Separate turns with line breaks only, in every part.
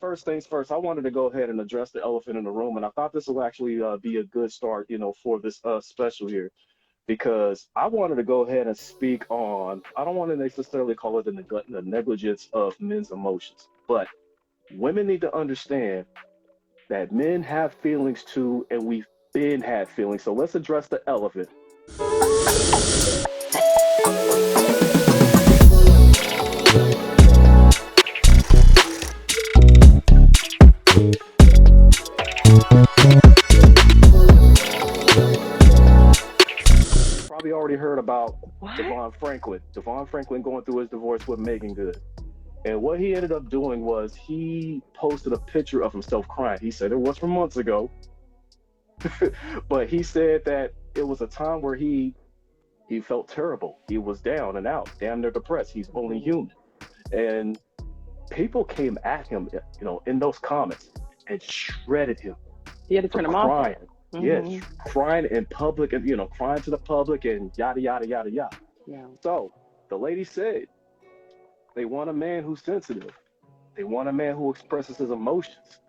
first things first, I wanted to go ahead and address the elephant in the room, and I thought this will actually be a good start, for this special here, because I wanted to go ahead and speak on, I don't want to necessarily call it the negligence of men's emotions, but women need to understand that men have feelings too, and we've been had feelings. So let's address the elephant. Probably already heard about Devon Franklin. Devon Franklin going through his divorce with Megan Good. And what he ended up doing was he posted a picture of himself crying. He said it was from months ago, but he said that it was a time where he felt terrible. He was down and out, damn near depressed. He's only human. And people came at him, in those comments and shredded him.
He had to turn him
crying.
off.
Yes, crying in public and, crying to the public and yada, yada, yada, yada.
Yeah.
So the lady said they want a man who's sensitive. They want a man who expresses his emotions.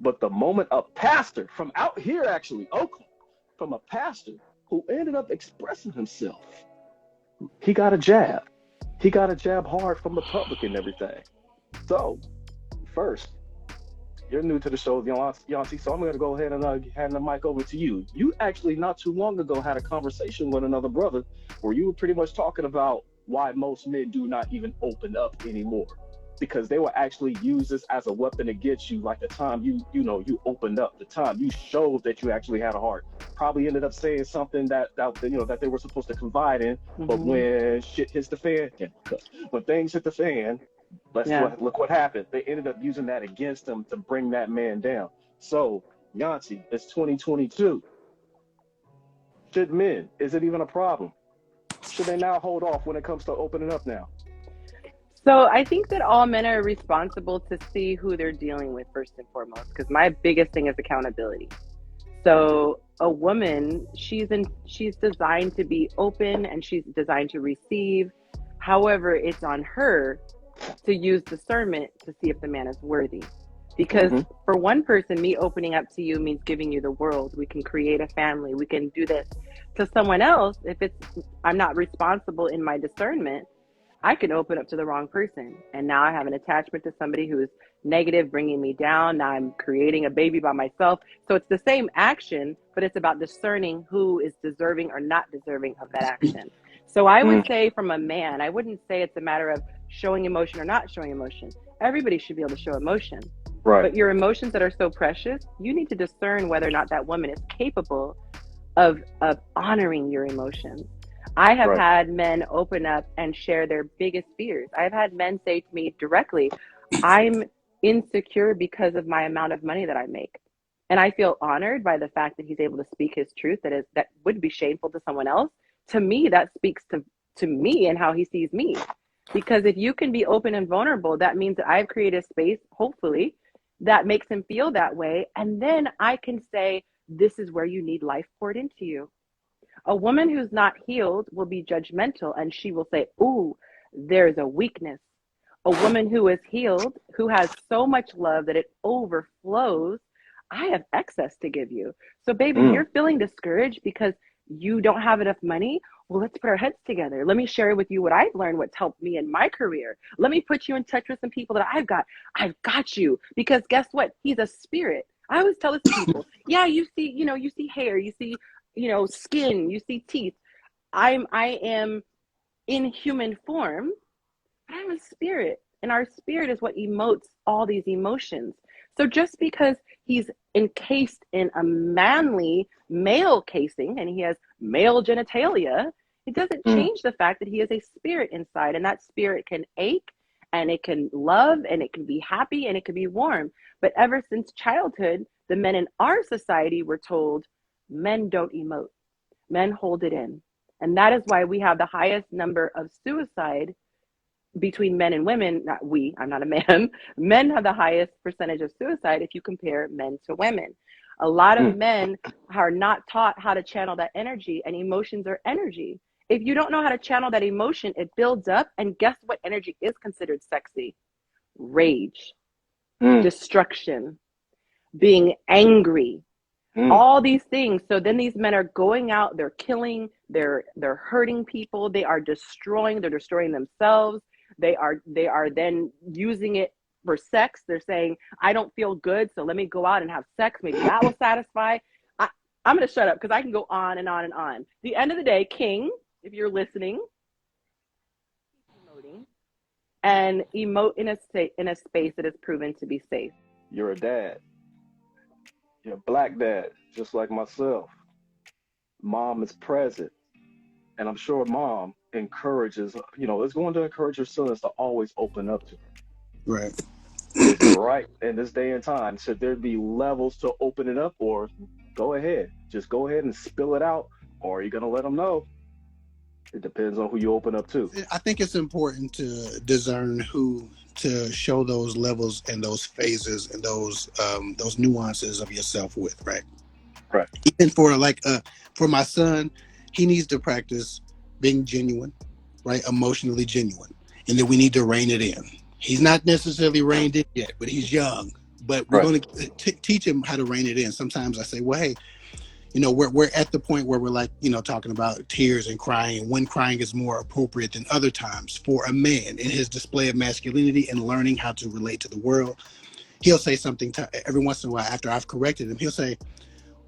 But the moment a pastor from out here, actually, Oakland, from a pastor who ended up expressing himself, he got a jab. He got a jab hard from the public and everything. So, first, you're new to the show, Yonci, so I'm going to go ahead and hand the mic over to you. You actually, not too long ago, had a conversation with another brother where you were pretty much talking about why most men do not even open up anymore, because they will actually use this as a weapon against you. Like the time you opened up, the time you showed that you actually had a heart. Probably ended up saying something that they were supposed to confide in, but when shit hits the fan, when things hit the fan, look what happened. They ended up using that against them to bring that man down. So, Yonci, it's 2022. Should men, is it even a problem? Should they now hold off when it comes to opening up now?
So I think that all men are responsible to see who they're dealing with first and foremost, because my biggest thing is accountability. So a woman, she's designed to be open and she's designed to receive. However, it's on her to use discernment to see if the man is worthy. Because for one person, me opening up to you means giving you the world. We can create a family. We can do this. To someone else, if I'm not responsible in my discernment, I can open up to the wrong person. And now I have an attachment to somebody who is negative, bringing me down. Now I'm creating a baby by myself. So it's the same action, but it's about discerning who is deserving or not deserving of that action. So I would say from a man, I wouldn't say it's a matter of showing emotion or not showing emotion. Everybody should be able to show emotion. Right. But your emotions that are so precious, you need to discern whether or not that woman is capable of honoring your emotions. I have had men open up and share their biggest fears. I've had men say to me directly, I'm insecure because of my amount of money that I make. And I feel honored by the fact that he's able to speak his truth that would be shameful to someone else. To me, that speaks to me and how he sees me. Because if you can be open and vulnerable, that means that I've created a space, hopefully, that makes him feel that way. And then I can say, this is where you need life poured into you. A woman who's not healed will be judgmental and she will say, ooh, there's a weakness. A woman who is healed, who has so much love that it overflows, I have excess to give you. So baby, if you're feeling discouraged because you don't have enough money, well, let's put our heads together. Let me share with you what I've learned, what's helped me in my career. Let me put you in touch with some people that I've got you. Because guess what? He's a spirit. I always tell this to people, yeah, you see hair, you see, skin, you see teeth. I am in human form, but I'm a spirit. And our spirit is what emotes all these emotions. So just because he's encased in a manly male casing and he has male genitalia, it doesn't change the fact that he has a spirit inside, and that spirit can ache and it can love and it can be happy and it can be warm. But ever since childhood, the men in our society were told men don't emote, men hold it in. And that is why we have the highest number of suicide between men and women. Not we, I'm not a man. Men have the highest percentage of suicide if you compare men to women. A lot of men are not taught how to channel that energy, and emotions are energy. If you don't know how to channel that emotion, it builds up. And guess what energy is considered sexy? Rage. destruction, being angry, all these things. So then these men are going out, they're killing, they're hurting people, they're destroying themselves. They are then using it for sex. They're saying, I don't feel good, so let me go out and have sex. Maybe that will satisfy. I'm going to shut up because I can go on and on and on. At the end of the day, King, if you're listening, emoting and emote in a space that is proven to be safe.
You're a dad. You're a black dad, just like myself. Mom is present. And I'm sure mom encourages, is going to encourage her sons to always open up to her.
Right.
Is it right in this day and time? Should there be levels to open it up, or go ahead? Just go ahead and spill it out, or are you going to let them know? It depends on who you open up to.
I think it's important to discern who to show those levels and those phases and those nuances of yourself with, right?
Right.
Even for my son, he needs to practice being genuine, right? Emotionally genuine. And then we need to rein it in. He's not necessarily reined in yet, but he's young. But we're going to teach him how to rein it in. Sometimes I say, well, hey, we're at the point where we're like, talking about tears and crying, when crying is more appropriate than other times for a man in his display of masculinity and learning how to relate to the world. He'll say something every once in a while after I've corrected him. He'll say,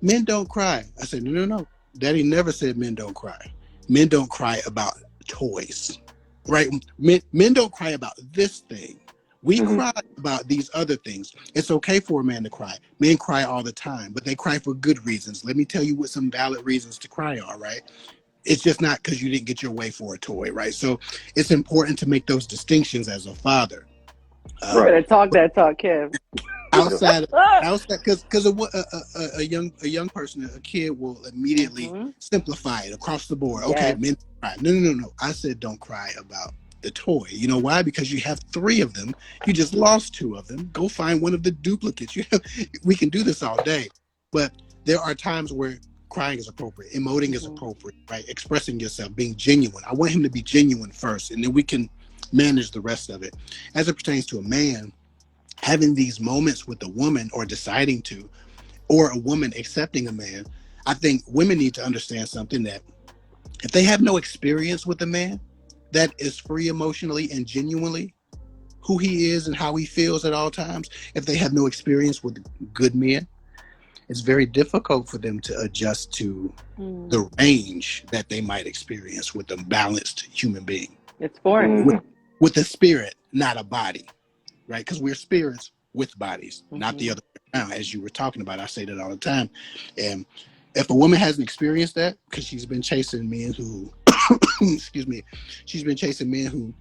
men don't cry. I said, no. Daddy never said men don't cry. Men don't cry about toys, right? Men don't cry about this thing. We cry about these other things. It's okay for a man to cry. Men cry all the time, but they cry for good reasons. Let me tell you what some valid reasons to cry are, right? It's just not because you didn't get your way for a toy, right? So it's important to make those distinctions as a father.
You better talk that talk, Kev.
Outside, because a young person, a kid will immediately simplify it across the board. Okay,
Yes.
men cry. No. I said don't cry about the toy. You know why? Because you have 3 of them. You just lost 2 of them. Go find one of the duplicates. We can do this all day, but there are times where crying is appropriate, emoting is appropriate, right? Expressing yourself, being genuine. I want him to be genuine first, and then we can manage the rest of it. As it pertains to a man, having these moments with a woman or deciding to, or a woman accepting a man, I think women need to understand something, that if they have no experience with a man that is free emotionally and genuinely who he is and how he feels at all times, if they have no experience with good men, it's very difficult for them to adjust to the range that they might experience with a balanced human being.
It's foreign.
With a spirit, not a body, right? Because we're spirits with bodies, not the other way around. As you were talking about, I say that all the time. And if a woman hasn't experienced that, because she's been chasing men who, she's been chasing men who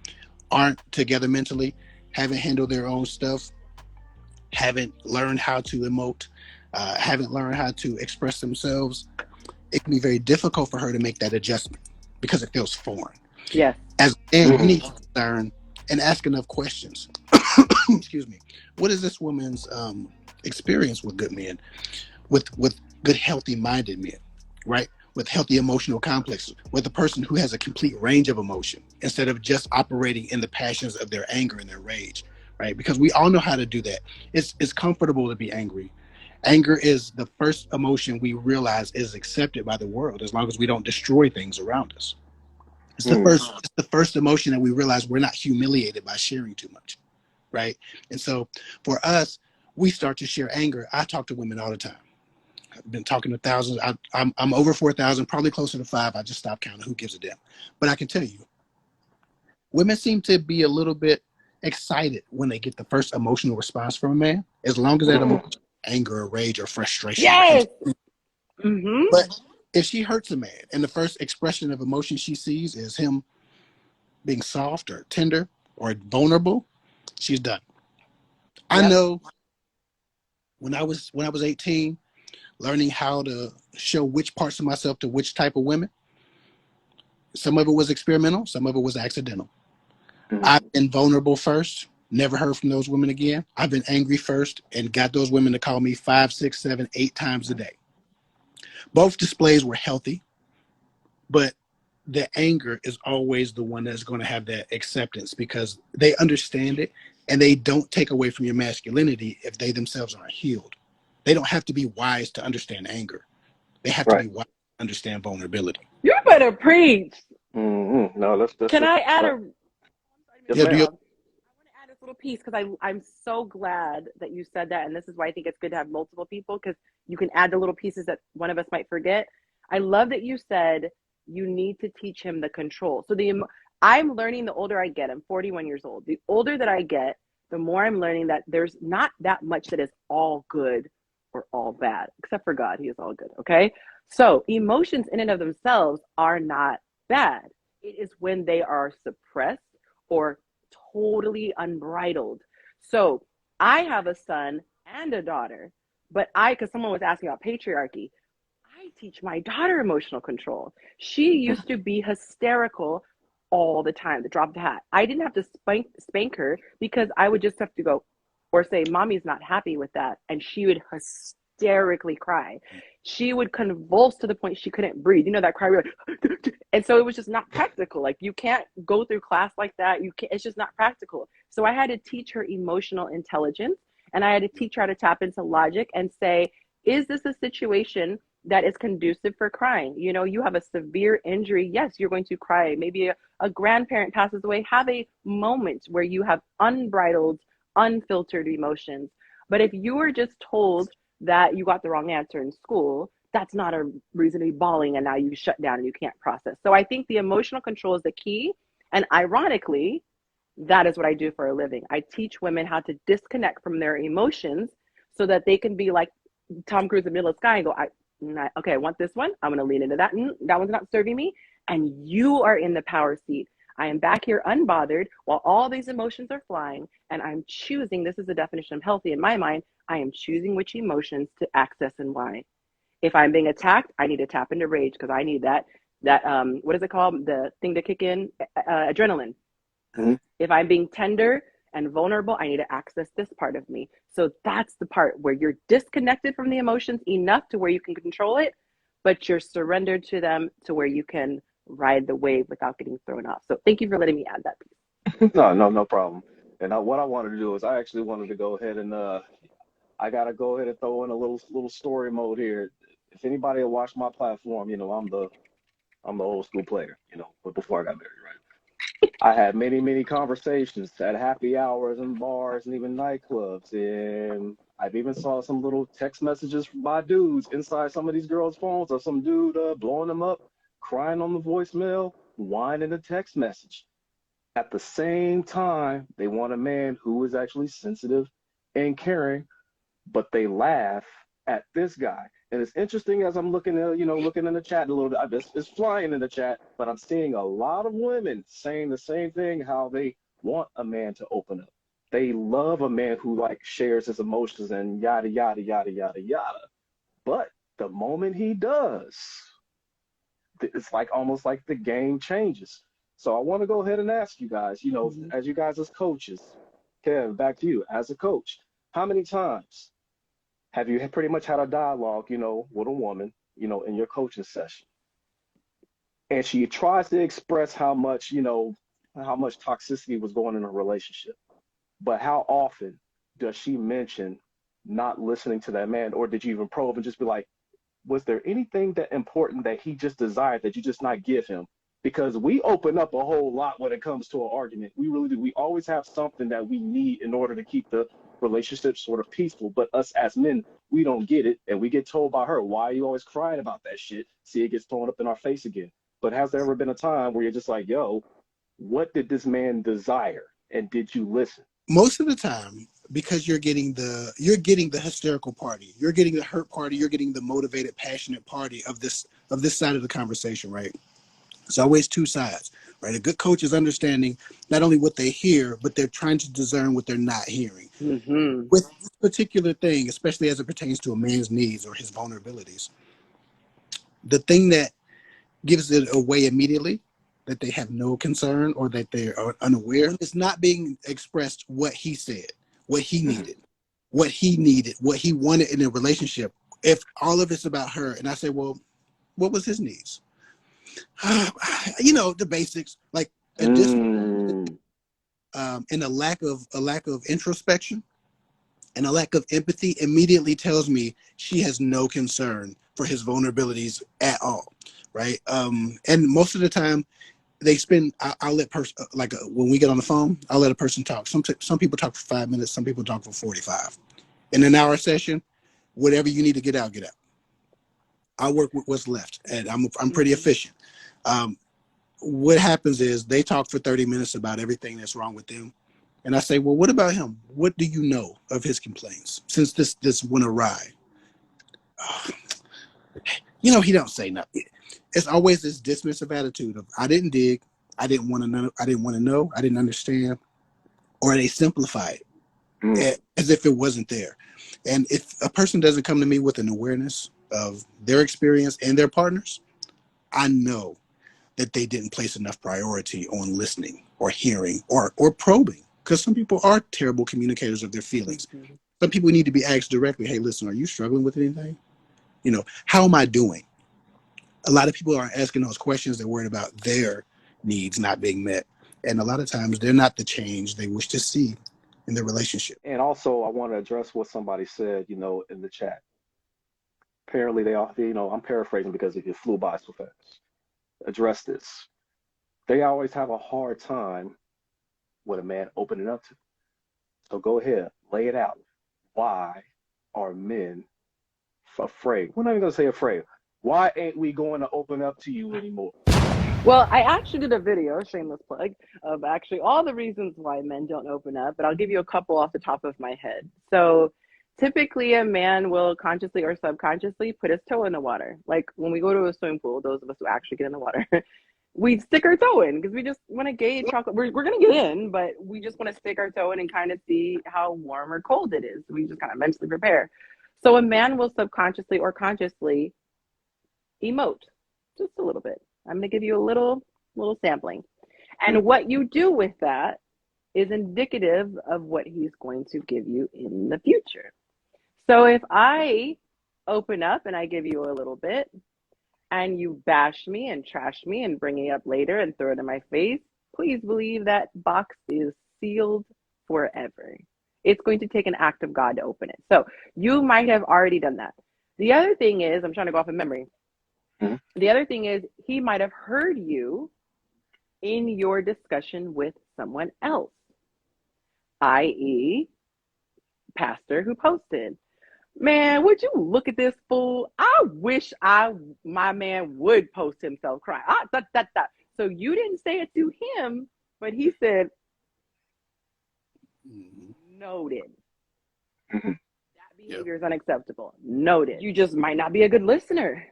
aren't together mentally, haven't handled their own stuff, haven't learned how to emote, haven't learned how to express themselves, it can be very difficult for her to make that adjustment because it feels foreign.
Yes.
As a man, you need to learn and ask enough questions. Excuse me. What is this woman's experience with good men, with good, healthy-minded men, right? With healthy emotional complexes, with a person who has a complete range of emotion instead of just operating in the passions of their anger and their rage, right? Because we all know how to do that. It's comfortable to be angry. Anger is the first emotion we realize is accepted by the world as long as we don't destroy things around us. It's the first emotion that we realize we're not humiliated by sharing too much, right? And so for us, we start to share anger. I talk to women all the time. I've been talking to thousands. I'm over 4,000, probably closer to 5. I just stopped counting. Who gives a damn? But I can tell you, women seem to be a little bit excited when they get the first emotional response from a man, as long as that emotion, anger or rage or frustration.
Yes.
But if she hurts a man and the first expression of emotion she sees is him being soft or tender or vulnerable, she's done. I know when I was 18, learning how to show which parts of myself to which type of women, some of it was experimental, some of it was accidental. I've been vulnerable first, never heard from those women again. I've been angry first and got those women to call me 5, 6, 7, 8 times a day. Both displays were healthy, but the anger is always the one that's going to have that acceptance because they understand it and they don't take away from your masculinity if they themselves aren't healed. They don't have to be wise to understand anger. They have to be wise to understand vulnerability.
You better preach.
Mm-hmm. No, let's
Can I add a?
Yes,
Yeah,
ma'am.
I want to add this little piece because I'm so glad that you said that, and this is why I think it's good to have multiple people, because you can add the little pieces that one of us might forget. I love that you said you need to teach him the control. So I'm learning the older I get. I'm 41 years old. The older that I get, the more I'm learning that there's not that much that is all good or all bad, except for God. He is all good. Okay. So emotions in and of themselves are not bad. It is when they are suppressed or totally unbridled. So I have a son and a daughter, but because someone was asking about patriarchy, I teach my daughter emotional control. She used to be hysterical all the time, the drop of the hat. I didn't have to spank her because I would just have to go or say, Mommy's not happy with that. And she would hysterically cry. She would convulse to the point she couldn't breathe. You know, that cry. And so it was just not practical. Like, you can't go through class like that. It's just not practical. So I had to teach her emotional intelligence, and I had to teach her how to tap into logic and say, is this a situation that is conducive for crying? You know, you have a severe injury. Yes, you're going to cry. Maybe a grandparent passes away. Have a moment where you have unbridled, unfiltered emotions. But if you are just told that you got the wrong answer in school, that's not a reason to be bawling and now you shut down and you can't process. So I think the emotional control is the key. And ironically, that is what I do for a living. I teach women how to disconnect from their emotions so that they can be like Tom Cruise in the middle of the sky and go, okay, I want this one. I'm going to lean into that. That one's not serving me. And you are in the power seat. I am back here unbothered while all these emotions are flying, and I'm choosing. This is the definition of healthy in my mind. I am choosing which emotions to access and why. If I'm being attacked, I need to tap into rage because I need that what is it called? The thing to kick in, adrenaline.
Mm-hmm.
If I'm being tender and vulnerable, I need to access this part of me. So that's the part where you're disconnected from the emotions enough to where you can control it, but you're surrendered to them to where you can ride the wave without getting thrown off. So thank you for letting me add that piece.
No problem. And what I wanted to do is I actually wanted to go ahead and I gotta go ahead and throw in a little story mode here. If anybody will watch my platform, you know, I'm the old school player, you know, but before I got married, right? I had many conversations at happy hours and bars and even nightclubs, and I've even saw some little text messages by dudes inside some of these girls' phones, or some dude blowing them up, crying on the voicemail, whining the text message. At the same time, they want a man who is actually sensitive and caring, but they laugh at this guy. And it's interesting as I'm looking at, looking in the chat a little bit. It's flying in the chat, but I'm seeing a lot of women saying the same thing, how they want a man to open up. They love a man who shares his emotions and yada, yada, yada, yada, yada. But the moment he does, it's almost like the game changes. So I want to go ahead and ask you guys, as you guys as coaches, Kev, back to you as a coach, how many times have you pretty much had a dialogue, with a woman, in your coaching session, and she tries to express how much toxicity was going in a relationship, but how often does she mention not listening to that man? Or did you even probe and just be like, was there anything that important that he just desired that you just not give him? Because we open up a whole lot when it comes to an argument. We really do. We always have something that we need in order to keep the relationship sort of peaceful. But us as men, we don't get it. And we get told by her, why are you always crying about that shit? See, it gets thrown up in our face again. But has there ever been a time where you're just like, yo, what did this man desire? And did you listen?
Most of the time, because you're getting the hysterical party, you're getting the hurt party, you're getting the motivated, passionate party of this side of the conversation, right? It's always two sides, right? A good coach is understanding not only what they hear, but they're trying to discern what they're not hearing.
Mm-hmm.
With this particular thing, especially as it pertains to a man's needs or his vulnerabilities, the thing that gives it away immediately, that they have no concern or that they are unaware, is not being expressed what he said, what he needed, what he wanted in a relationship. If all of it's about her, and I say, well, what was his needs? The basics, like additional and a lack of introspection and a lack of empathy immediately tells me she has no concern for his vulnerabilities at all, right? And most of the time, they spend. I'll let when we get on the phone, I'll let a person talk. Some people talk for 5 minutes, some people talk for 45. In an hour session, whatever you need to get out, get out. I work with what's left, and I'm pretty efficient. What happens is they talk for 30 minutes about everything that's wrong with them. And I say, well, what about him? What do you know of his complaints since this went awry? He don't say nothing. It's always this dismissive attitude of, I didn't dig, I didn't want to know, I didn't understand, or they simplify it as if it wasn't there. And if a person doesn't come to me with an awareness of their experience and their partners, I know that they didn't place enough priority on listening or hearing or probing. Because some people are terrible communicators of their feelings. Some people need to be asked directly, hey, listen, are you struggling with anything? How am I doing? A lot of people aren't asking those questions. They're worried about their needs not being met. And a lot of times they're not the change they wish to see in their relationship.
And also, I want to address what somebody said, in the chat. Apparently, they all, I'm paraphrasing because it flew by so fast. Address this. They always have a hard time with a man opening up to. So go ahead, lay it out. Why are men afraid? We're not even going to say afraid. Why ain't we going to open up to you anymore?
Well, I actually did a video, shameless plug, of actually all the reasons why men don't open up, but I'll give you a couple off the top of my head. So typically a man will consciously or subconsciously put his toe in the water. Like when we go to a swimming pool, those of us who actually get in the water, we stick our toe in because we just want to gauge how we're going to get in, but we just want to stick our toe in and kind of see how warm or cold it is. We just kind of mentally prepare. So a man will subconsciously or consciously emote just a little bit. I'm going to give you a little sampling. And what you do with that is indicative of what he's going to give you in the future. So if I open up and I give you a little bit, and you bash me and trash me and bring it up later and throw it in my face, please believe that box is sealed forever. It's going to take an act of God to open it. So you might have already done that. The other thing is, I'm trying to go off of memory. The other thing is he might have heard you in your discussion with someone else, i.e. pastor who posted, man, would you look at this fool? I wish my man would post himself crying. So you didn't say it to him, but he said, noted. That behavior is unacceptable. Noted. You just might not be a good listener.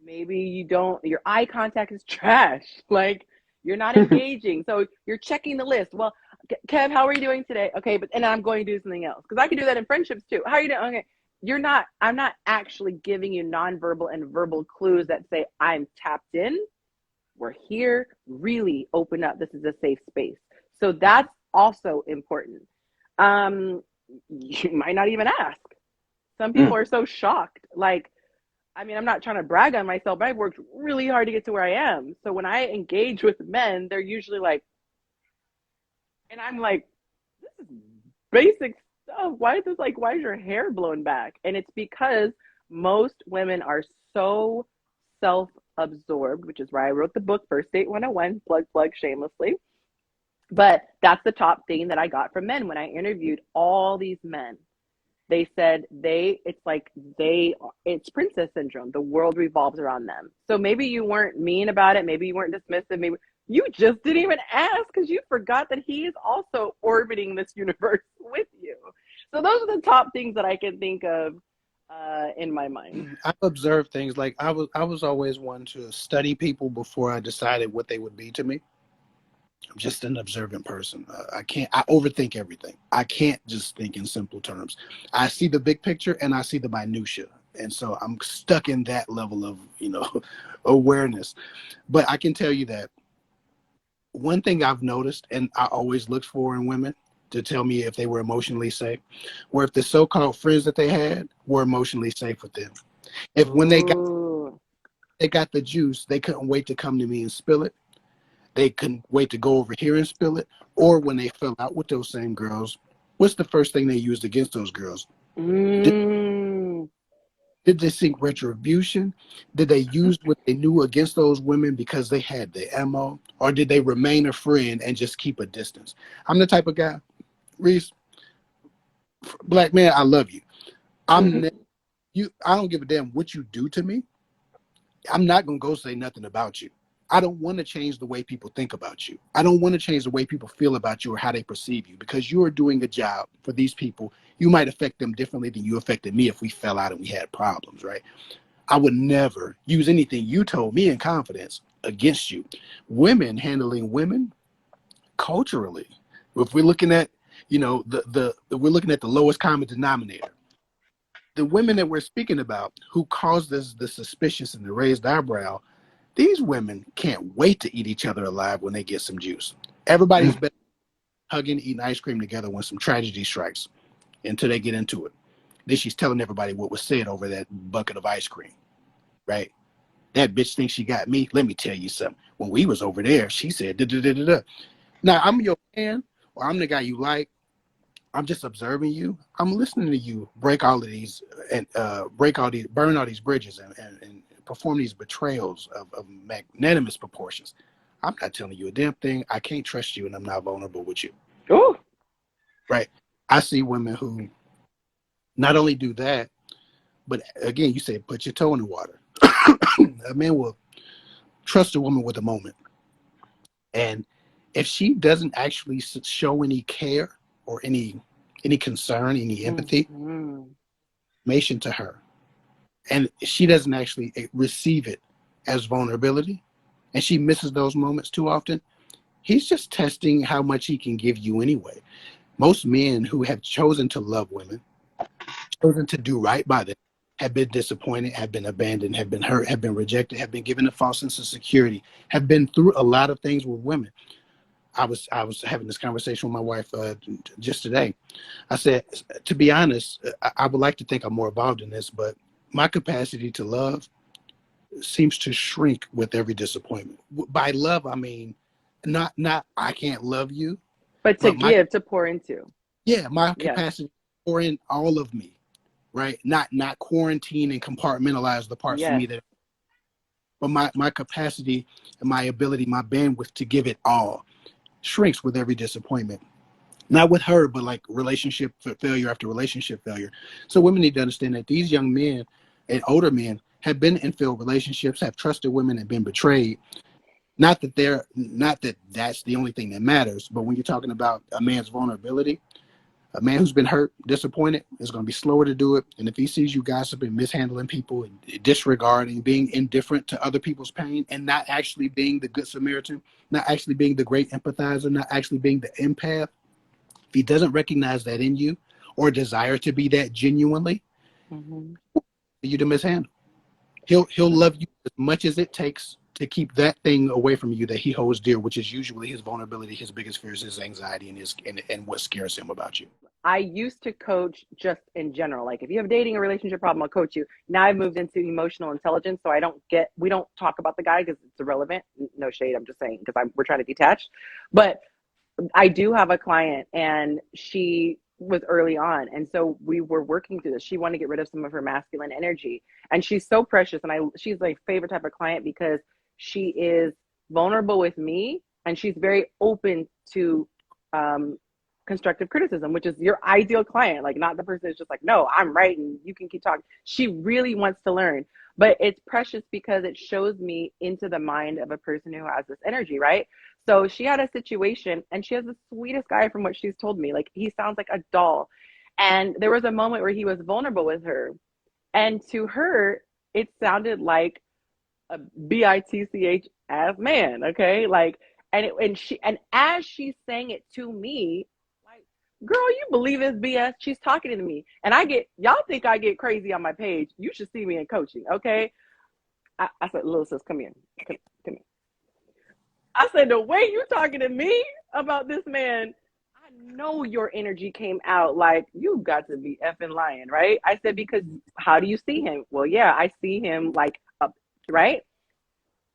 Maybe your eye contact is trash. Like you're not engaging. So you're checking the list. Well, Kev, how are you doing today? Okay, and I'm going to do something else. Because I can do that in friendships too. How are you doing? Okay. I'm not actually giving you nonverbal and verbal clues that say I'm tapped in. We're here, really open up. This is a safe space. So that's also important. You might not even ask. Some people are so shocked. Like, I'm not trying to brag on myself, but I've worked really hard to get to where I am. So when I engage with men, they're usually like, and I'm like, this is basic stuff. Why is your hair blown back? And it's because most women are so self-absorbed, which is why I wrote the book First Date 101, plug shamelessly. But that's the top thing that I got from men when I interviewed all these men. They said it's princess syndrome. The world revolves around them. So maybe you weren't mean about it. Maybe you weren't dismissive. Maybe you just didn't even ask because you forgot that he is also orbiting this universe with you. So those are the top things that I can think of in my mind.
I've observed things like I was always one to study people before I decided what they would be to me. I'm just an observant person. I overthink everything. I can't just think in simple terms. I see the big picture and I see the minutia. And so I'm stuck in that level of, awareness. But I can tell you that one thing I've noticed, and I always looked for in women to tell me if they were emotionally safe, or if the so-called friends that they had were emotionally safe with them. If when they got the juice, they couldn't wait to come to me and spill it. they couldn't wait to go over here and spill it, or when they fell out with those same girls, what's the first thing they used against those girls?
Mm.
Did they seek retribution? Did they use what they knew against those women because they had the ammo? Or did they remain a friend and just keep a distance? I'm the type of guy, Reece, black man, I love you. I don't give a damn what you do to me. I'm not going to go say nothing about you. I don't want to change the way people think about you. I don't want to change the way people feel about you or how they perceive you, because you are doing a job for these people. You might affect them differently than you affected me if we fell out and we had problems, right? I would never use anything you told me in confidence against you. Women handling women culturally, if we're looking at, we're looking at the lowest common denominator. The women that we're speaking about who caused us the suspicious and the raised eyebrow, these women can't wait to eat each other alive when they get some juice. Everybody's better hugging, eating ice cream together when some tragedy strikes until they get into it. Then she's telling everybody what was said over that bucket of ice cream, right? That bitch thinks she got me. Let me tell you something. When we was over there, she said, da, da, da, da, da. Now, I'm your man, or I'm the guy you like. I'm just observing you. I'm listening to you break all of these and burn all these bridges and perform these betrayals of magnanimous proportions. I'm not telling you a damn thing. I can't trust you, and I'm not vulnerable with you.
Ooh.
Right? I see women who not only do that, but again, you say put your toe in the water. A man will trust a woman with a moment, and if she doesn't actually show any care or any concern, any empathy, information to her, and she doesn't actually receive it as vulnerability, and she misses those moments too often, he's just testing how much he can give you anyway. Most men who have chosen to love women, chosen to do right by them, have been disappointed, have been abandoned, have been hurt, have been rejected, have been given a false sense of security, have been through a lot of things with women. I was having this conversation with my wife just today. I said, to be honest, I would like to think I'm more evolved in this, but my capacity to love seems to shrink with every disappointment. By love, I mean not I can't love you,
but to give, to pour into.
Yeah, my capacity to pour in all of me, right? Not quarantine and compartmentalize the parts of me that, but my capacity and my ability, my bandwidth to give it all shrinks with every disappointment. Not with her, but like relationship failure after relationship failure. So women need to understand that these young men and older men have been in failed relationships, have trusted women and been betrayed. Not that that's the only thing that matters, but when you're talking about a man's vulnerability, a man who's been hurt, disappointed, is going to be slower to do it. And if he sees you gossiping, mishandling people, and disregarding, being indifferent to other people's pain, and not actually being the good Samaritan, not actually being the great empathizer, not actually being the empath, if he doesn't recognize that in you or desire to be that genuinely, you to mishandle. He'll love you as much as it takes to keep that thing away from you that he holds dear, which is usually his vulnerability, his biggest fears, his anxiety, and what scares him about you.
I used to coach just in general. Like if you have a dating or relationship problem, I'll coach you. Now I've moved into emotional intelligence, so we don't talk about the guy because it's irrelevant. No shade, I'm just saying because we're trying to detach. But I do have a client, and she was early on, and so we were working through this. She wanted to get rid of some of her masculine energy, and she's so precious, and she's my favorite type of client because she is vulnerable with me, and she's very open to constructive criticism, which is your ideal client, like not the person who's just like, no, I'm right and you can keep talking. She really wants to learn, but it's precious because it shows me into the mind of a person who has this energy, right? So she had a situation, and she has the sweetest guy from what she's told me. Like he sounds like a doll. And there was a moment where he was vulnerable with her, and to her, it sounded like a bitch ass man, okay? Like, and as she's saying it to me, like, girl, you believe this BS? She's talking to me, and y'all think I get crazy on my page. You should see me in coaching, okay? I said, little sis, come here. Come here. I said, the way you talking to me about this man, I know your energy came out like, you got to be effing lying, right? I said, because how do you see him? Well, yeah, I see him like up, right?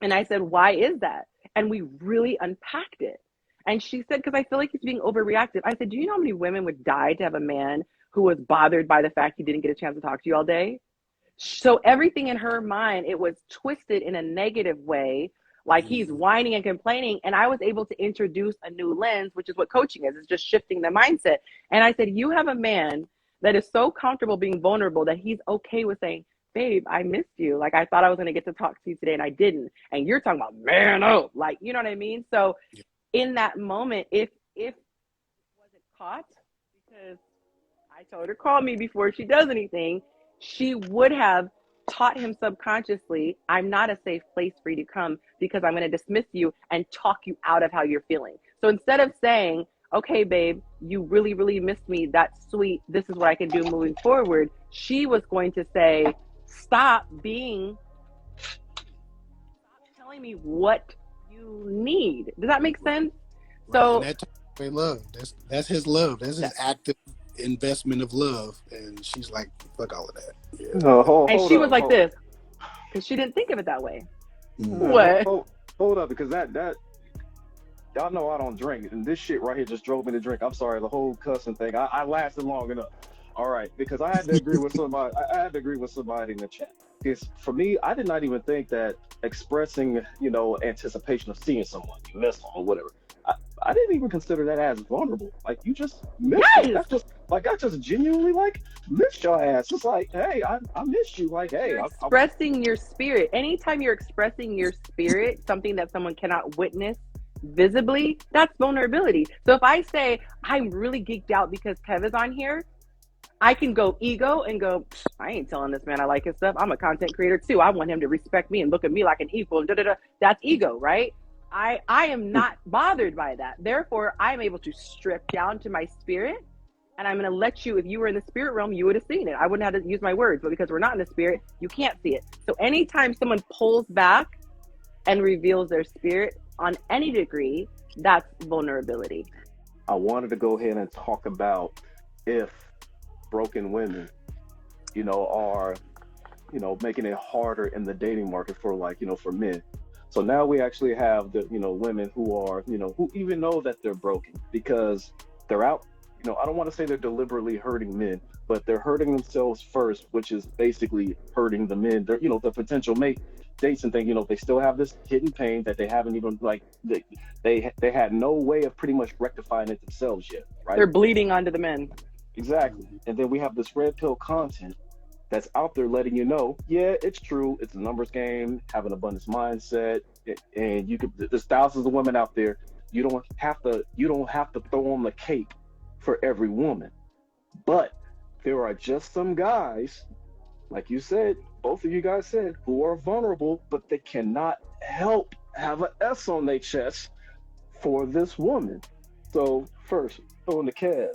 And I said, why is that? And we really unpacked it. And she said, because I feel like he's being overreactive. I said, do you know how many women would die to have a man who was bothered by the fact he didn't get a chance to talk to you all day? So everything in her mind, it was twisted in a negative way, like he's whining and complaining. And I was able to introduce a new lens, which is what coaching is. It's just shifting the mindset. And I said, you have a man that is so comfortable being vulnerable that he's okay with saying, babe, I missed you. Like, I thought I was going to get to talk to you today and I didn't. And you're talking about, man, oh, like, you know what I mean? So in that moment, if it wasn't caught, because I told her, call me before she does anything, she would have taught him subconsciously, I'm not a safe place for you to come because I'm going to dismiss you and talk you out of how you're feeling. So instead of saying, okay, babe, you really, really missed me. That's sweet. This is what I can do moving forward. She was going to say, stop telling me what you need. Does that make sense?
Right.
So
and that's love. That's his love. That's his active investment of love. And she's like, fuck all of that. Yeah.
No,
and she was like this because she didn't think of it that way.
No,
What?
Hold up, because that y'all know I don't drink, and this shit right here just drove me to drink. I'm sorry, the whole cussing thing. I lasted long enough. All right, because I had to agree with somebody. I had to agree with somebody in the chat. Because for me, I did not even think that expressing, anticipation of seeing someone you miss or whatever. I didn't even consider that as vulnerable. Like, you just missed me. That's just like, I just genuinely missed your ass. It's like, hey, I missed you. Like, hey,
you're expressing your spirit. Anytime you're expressing your spirit, something that someone cannot witness visibly, that's vulnerability. So if I say I'm really geeked out because Kev is on here, I can go ego and go, I ain't telling this man I like his stuff. I'm a content creator too. I want him to respect me and look at me like an equal. That's ego, right? I am not bothered by that. Therefore, I'm able to strip down to my spirit, and I'm going to let you, if you were in the spirit realm, you would have seen it. I wouldn't have to use my words, but because we're not in the spirit, you can't see it. So anytime someone pulls back and reveals their spirit on any degree, that's vulnerability.
I wanted to go ahead and talk about if broken women, are, making it harder in the dating market for for men. So now we actually have the, women who are, who even know that they're broken because they're out, I don't want to say they're deliberately hurting men, but they're hurting themselves first, which is basically hurting the men. They're, the potential mate dates and things, they still have this hidden pain that they haven't even they had no way of pretty much rectifying it themselves yet, right?
They're bleeding onto the men.
Exactly. And then we have this red pill content that's out there letting you know, yeah, it's true. It's a numbers game, have an abundance mindset, and there's thousands of women out there. You don't have to throw on the cape for every woman. But there are just some guys, like you said, both of you guys said, who are vulnerable, but they cannot help have an S on their chest for this woman. So first, on the Kev,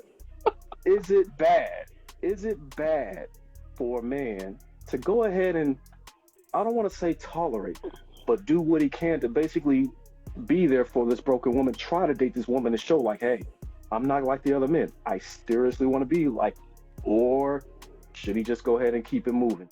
is it bad? Is it bad for a man to go ahead and, I don't want to say tolerate, but do what he can to basically be there for this broken woman, try to date this woman and show like, hey, I'm not like the other men. I seriously want to be like, or should he just go ahead and keep it moving?